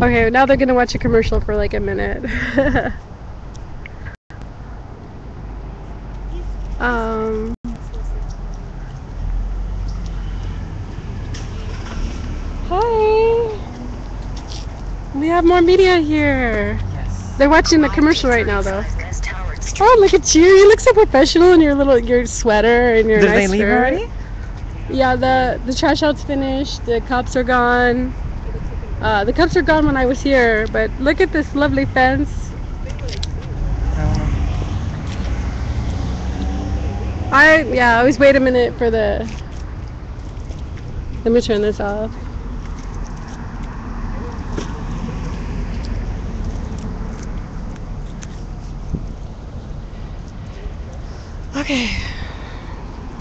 Okay, now they're gonna watch a commercial for like a minute. um. Hi. We have more media here. Yes. They're watching the commercial right now, though. Oh, look at you! You look so professional in your sweater and your Did they nice leave shirt. already? Yeah, the trash out's finished. The cops are gone. The cops are gone when I was here, but look at this lovely fence. I always wait a minute for the. Let me turn this off. Okay.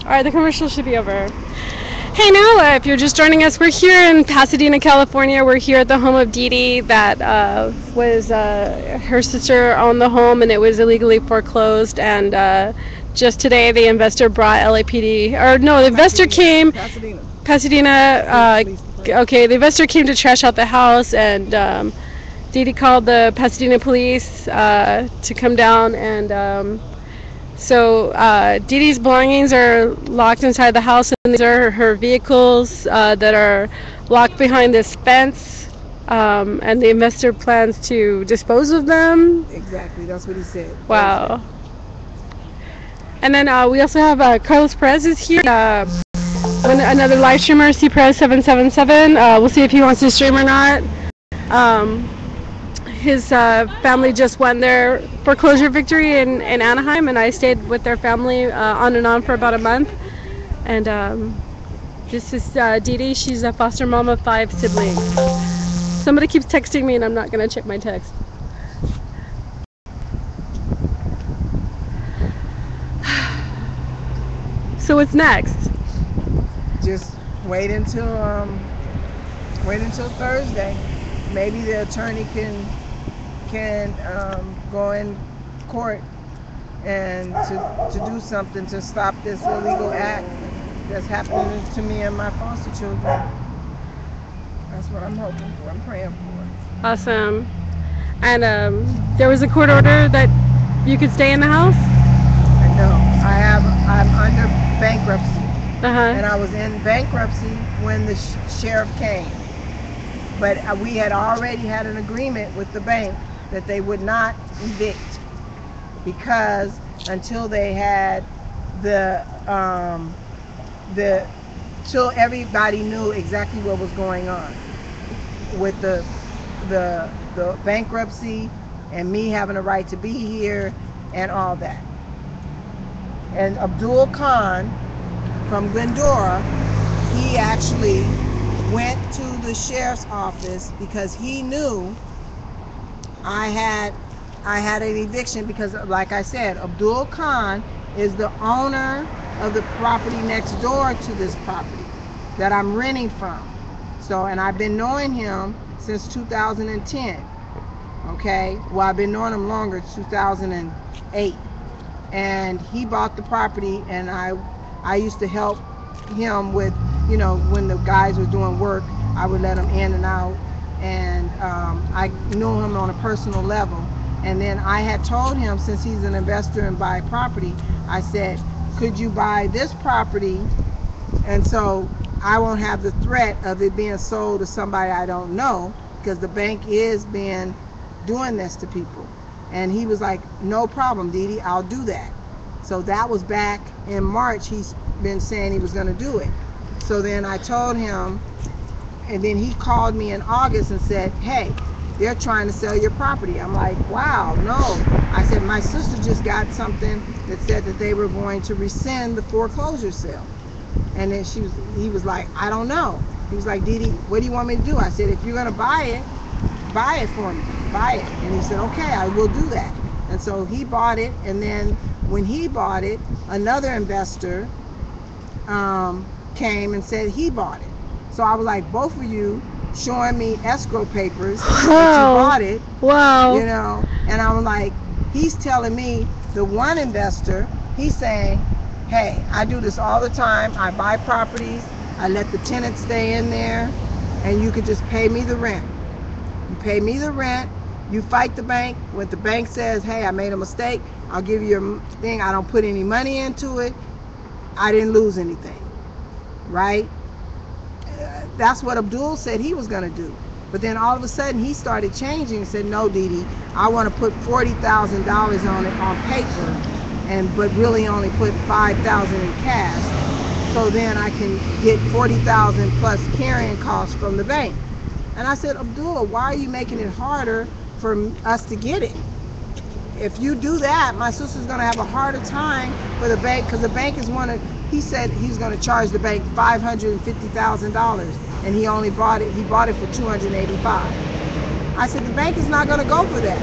All right, the commercial should be over. Hey now, if you're just joining us, we're here in Pasadena, California. We're here at the home of Didi that was her sister owned the home and it was illegally foreclosed. And just today, the investor brought LAPD, or no, the investor came. Pasadena. Okay, the investor came to trash out the house, and Didi called the Pasadena police to come down and. So Didi's belongings are locked inside the house, and these are her vehicles that are locked behind this fence. And the investor plans to dispose of them. Exactly, that's what he said. Wow. And then we also have Carlos Perez is here. Another live streamer, C Perez 777. We'll see if he wants to stream or not. His family just won their foreclosure victory in Anaheim, and I stayed with their family on and on for about a month. And this is Didi. She's a foster mom of 5 siblings. Somebody keeps texting me, and I'm not going to check my text. So what's next? Just wait until Thursday. Maybe the attorney can go in court and to do something to stop this illegal act that's happening to me and my foster children. That's what I'm hoping for. I'm praying for. Awesome. And there was a court order that you could stay in the house? No, I'm under bankruptcy. And I was in bankruptcy when the sheriff came. But we had already had an agreement with the bank that they would not evict because until they had till everybody knew exactly what was going on with the bankruptcy and me having a right to be here and all that. And Abdul Khan from Glendora, he actually went to the sheriff's office because he knew I had an eviction because, like I said, Abdul Khan is the owner of the property next door to this property that I'm renting from. So, and I've been knowing him since 2010. Okay, well, I've been knowing him longer, 2008. And he bought the property, and I used to help him with, you know, when the guys were doing work, I would let him in and out, and I knew him on a personal level. And then I had told him, since he's an investor and buy property, I said, could you buy this property, and so I won't have the threat of it being sold to somebody I don't know, because the bank is doing this to people. And he was like, no problem, Didi, I'll do that. So that was back in March. He's been saying he was going to do it. So then I told him, and then he called me in August and said, hey, they're trying to sell your property. I'm like, wow, no. I said, my sister just got something that said that they were going to rescind the foreclosure sale. And then he was like, I don't know. He was like, Didi, what do you want me to do? I said, if you're going to buy it for me, buy it. And he said, okay, I will do that. And so he bought it, and then when he bought it, another investor came and said he bought it. So I was like, both of you showing me escrow papers that you bought it. Wow. You know, and I'm like, he's telling me, the one investor, he's saying, hey, I do this all the time. I buy properties, I let the tenants stay in there, and you could just pay me the rent. You pay me the rent. You fight the bank. When the bank says, hey, I made a mistake, I'll give you your thing. I don't put any money into it. I didn't lose anything, right? That's what Abdul said he was going to do. But then all of a sudden he started changing and said, no, Didi, I want to put $40,000 on it on paper, but really only put $5,000 in cash. So then I can get $40,000 plus carrying costs from the bank. And I said, Abdullah, why are you making it harder for us to get it? If you do that, my sister's going to have a harder time for the bank, because the bank is he said he's going to charge the bank $550,000, and he bought it for $285,000. I said, the bank is not going to go for that.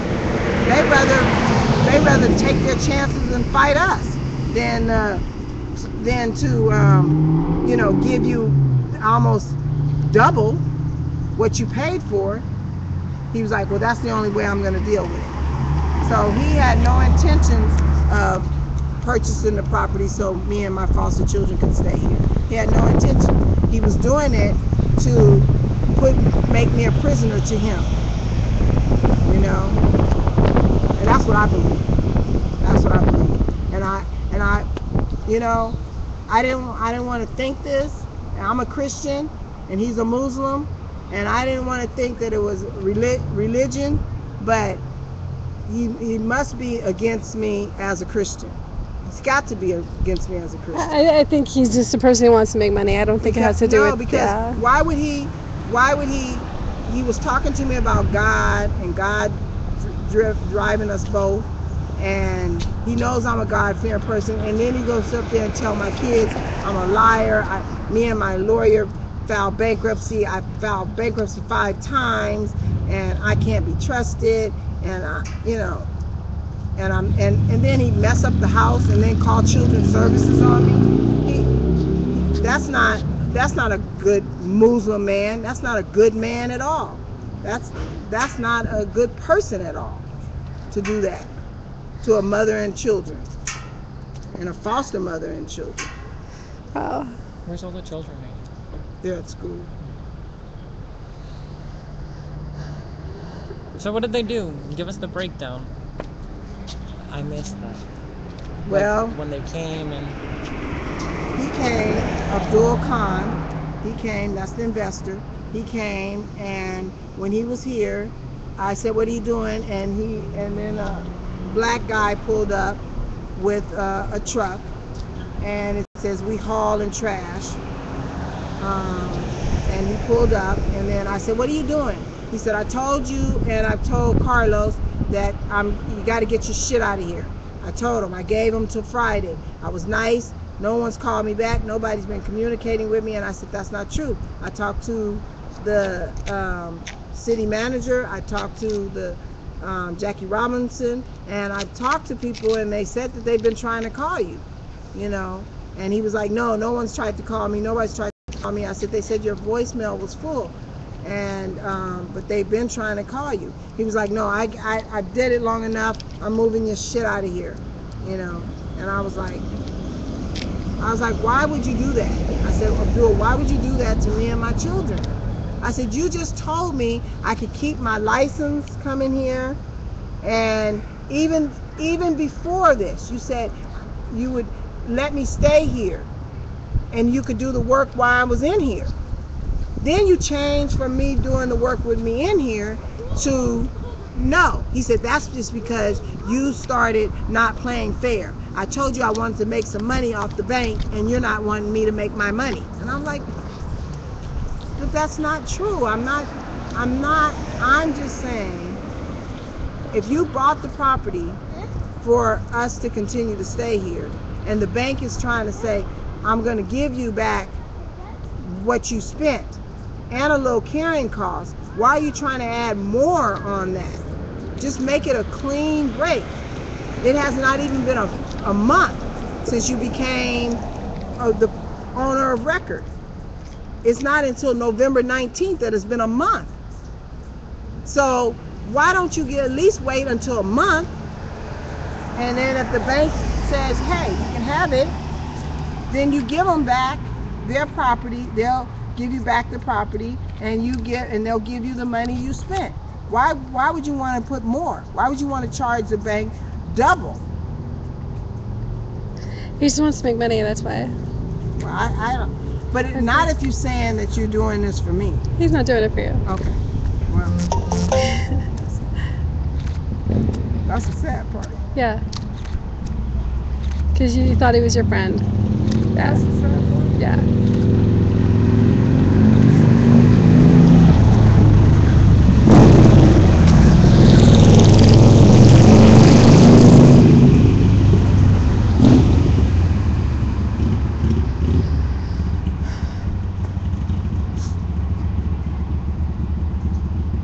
They rather take their chances and fight us than to give you almost double what you paid for. He was like, well, that's the only way I'm going to deal with it. So he had no intentions of purchasing the property so me and my foster children could stay here. He had no intention. He was doing it to make me a prisoner to him. And that's what I believe. That's what I believe. And I I didn't want to think this. I'm a Christian and he's a Muslim, and I didn't want to think that it was religion, but he must be against me as a Christian. He's got to be against me as a Christian. I think he's just a person who wants to make money. I don't think it has to do with... No, because why would he, he was talking to me about God and God driving us both, and he knows I'm a God-fearing person, and then he goes up there and tell my kids I'm a liar. Me and my lawyer filed bankruptcy. I filed bankruptcy 5 times, and I can't be trusted. And and then he mess up the house and then call children's services on me. That's not a good Muslim man. That's not a good man at all. That's not a good person at all to do that to a mother and children, and a foster mother and children. Oh. Where's all the children at? They're at school. So what did they do? Give us the breakdown. I missed that. Well, when they came and... He came, Abdul Khan, he came, that's the investor. He came, and when he was here, I said, what are you doing? And then a black guy pulled up with a truck, and it says, we haul and trash. And he pulled up, and then I said, what are you doing? He said, I told you, and I told Carlos that you got to get your shit out of here. I told him. I gave him till Friday. I was nice. No one's called me back. Nobody's been communicating with me. And I said, that's not true. I talked to the city manager. I talked to the Jackie Robinson. And I talked to people, and they said that they've been trying to call you, And he was like, no one's tried to call me. Nobody's tried to call me. I said, they said your voicemail was full. And but they've been trying to call you. He was like, no, I did it long enough. I'm moving your shit out of here, And I was like, why would you do that? I said, Abdul, why would you do that to me and my children? I said, you just told me I could keep my license coming here, and even before this, you said you would let me stay here, and you could do the work while I was in here. Then you changed from me doing the work with me in here to no. He said, that's just because you started not playing fair. I told you I wanted to make some money off the bank, and you're not wanting me to make my money. And I'm like, but that's not true. I'm just saying, if you bought the property for us to continue to stay here, and the bank is trying to say, I'm going to give you back what you spent and a little carrying cost, why are you trying to add more on that? Just make it a clean break. It has not even been a month since you became the owner of record. It's not until November 19th that it's been a month. So why don't you at least wait until a month, and then if the bank says, hey, you can have it, then you give them back their property. They'll give you back the property, and they'll give you the money you spent. Why would you want to put more? Why would you want to charge the bank double? He just wants to make money, that's why. Well, I don't. But Okay. not if you're saying that you're doing this for me. He's not doing it for you. Okay. Well, that's the sad part. Yeah. Because you thought he was your friend. Yeah. That's the sad part. Yeah.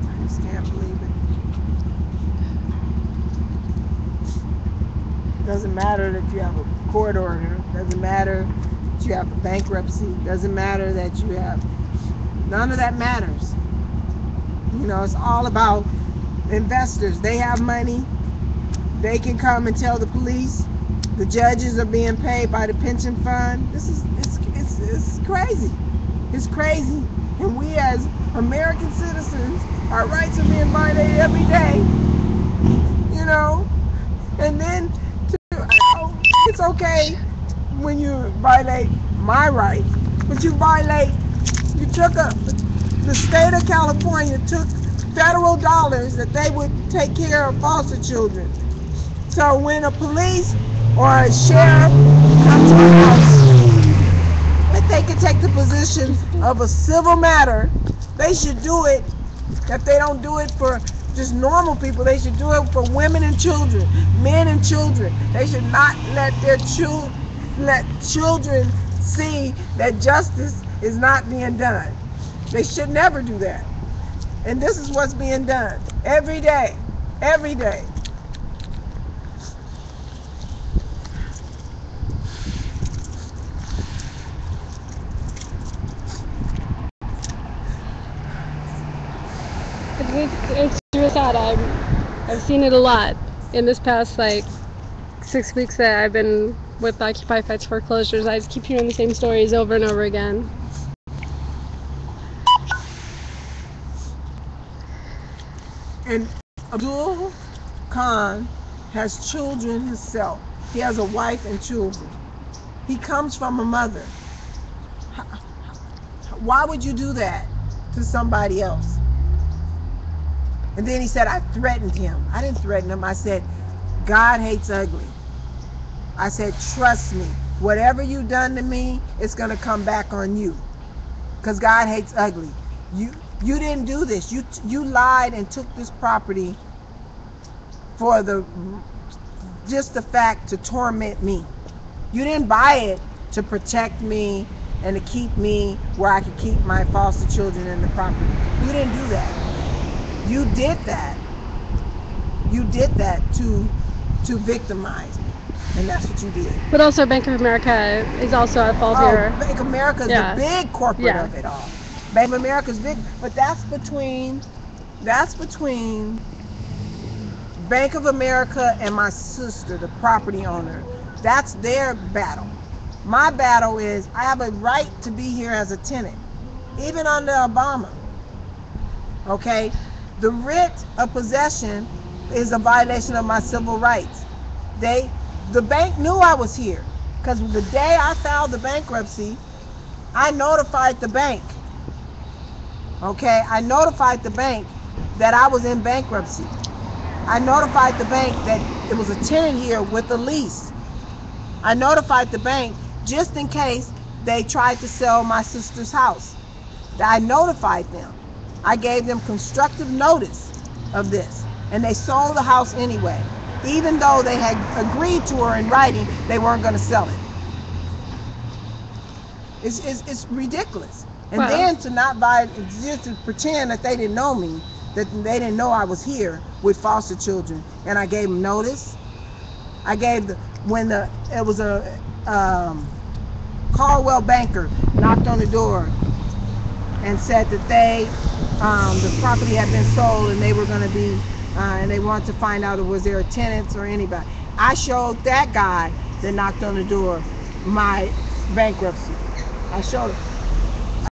I just can't believe it. Doesn't matter that you have a court order. Doesn't matter that you have a bankruptcy. Doesn't matter that you have. None of that matters. You know, it's all about investors. They have money. They can come and tell the police. The judges are being paid by the pension fund. It's crazy. It's crazy. And we as American citizens, our rights are being violated every day. You know? And then it's okay when you violate my rights, but you took the state of California took federal dollars that they would take care of foster children. So when a police or a sheriff comes to a house, if they can take the position of a civil matter, they should do it. If they don't do it for just normal people, they should do it for women and children, men and children. They should not let children see that justice is not being done. They should never do that. And this is what's being done every day. Every day. It's really sad. I've seen it a lot in this past like 6 weeks that I've been with Occupy Fights foreclosures. I just keep hearing the same stories over and over again. And Abdul Khan has children himself. He has a wife and children. He comes from a mother. Why would you do that to somebody else? And then he said, I threatened him. I didn't threaten him. I said, God hates ugly. I said, trust me. Whatever you done to me, it's going to come back on you. Because God hates ugly. You didn't do this. You lied and took this property for just the fact to torment me. You didn't buy it to protect me and to keep me where I could keep my foster children in the property. You didn't do that. You did that. You did that to victimize me. And that's what you did. But also Bank of America is also at fault here. Bank of America is Yeah. the big corporate Yeah. of it all. Bank of America is big, but that's between Bank of America and my sister, the property owner. That's their battle. My battle is I have a right to be here as a tenant, even under Obama. Okay? The writ of possession is a violation of my civil rights. The bank knew I was here because the day I filed the bankruptcy, I notified the bank. Okay? I notified the bank that I was in bankruptcy. I notified the bank that it was a tenant here with a lease. I notified the bank just in case they tried to sell my sister's house. I notified them. I gave them constructive notice of this. And they sold the house anyway. Even though they had agreed to her in writing, they weren't going to sell it. It's ridiculous. And Wow. then to not just to pretend that they didn't know me, that they didn't know I was here with foster children. And I gave them notice. I gave it was a Caldwell banker knocked on the door and said that the property had been sold and they were going to be, and they wanted to find out if was there tenants or anybody. I showed that guy that knocked on the door my bankruptcy. I showed him.